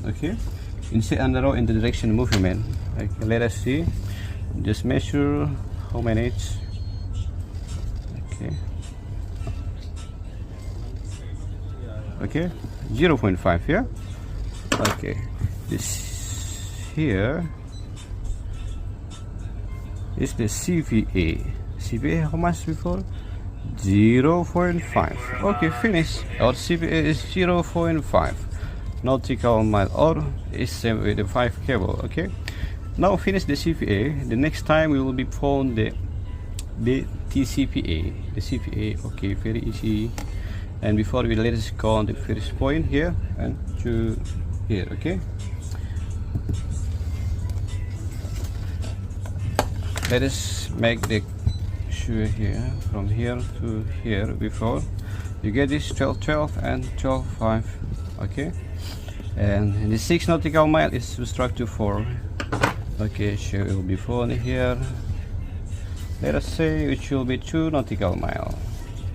Okay, insert and arrow in the direction of movement. Okay, let us see. Just measure how many it's. Okay. Okay, 0.5, yeah. Okay, this here is the CVA. CVA how much before? 0.5. Okay, finish. Our CVA is 0.5 nautical mile, or is same with the 5 cable. Okay, now finish the CVA. The next time we will be found the TCPA, the CVA. Okay, very easy. And before we let us go on the first point here and to here. Okay, let us make the sure here from here to here. Before you get this 12.12 and 12.5. Okay, and the 6 nautical mile is subtract to 4. Okay, so it will be 4 here. Let us say it should be 2 nautical mile.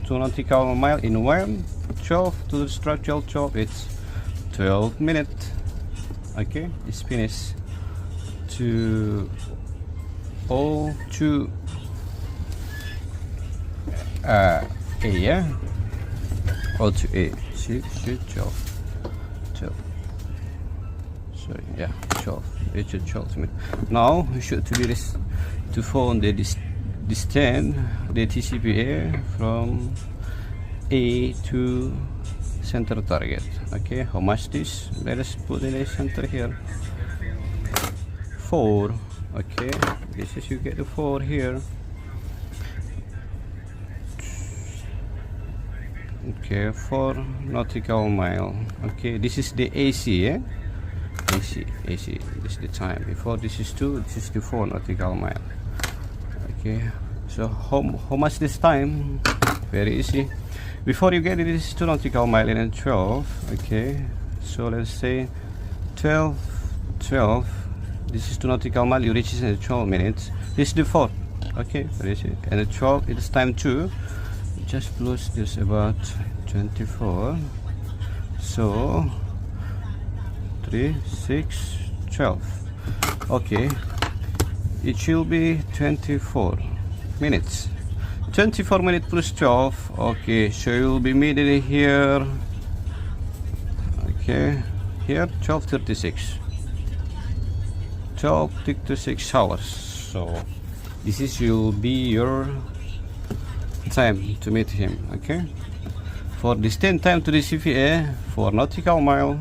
2 nautical mile in 1, 12 to the structural 12, it's 12 minutes. Okay, it's finished to all to A, yeah, all to A. See, 12, sorry, yeah, 12. It's a 12 minutes. Now we should do this to find the distance, the TCPA from A to center target. Okay, how much this? Let us put in the center here. 4. Okay, this is you get the 4 here. Okay, 4 nautical mile. Okay, this is the AC, yeah? AC. This is the time. Before this is 2, this is the 4 nautical mile. Okay, so how much this time? Very easy. Before you get it, this is 2 nautical mile and 12. Okay, so let's say 12. This is 2 nautical mile. You reach it in 12 minutes. This is the 4. Okay, very easy. And the 12, it is time 2. Just plus this about 24. So 3, 6, 12. Okay, it should be 24 minutes. 24 minutes plus 12. Okay, so you'll be meeting here. Okay, here 12:36. 12:36 hours. So this is will be your time to meet him. Okay, for distance time to the CVA for nautical mile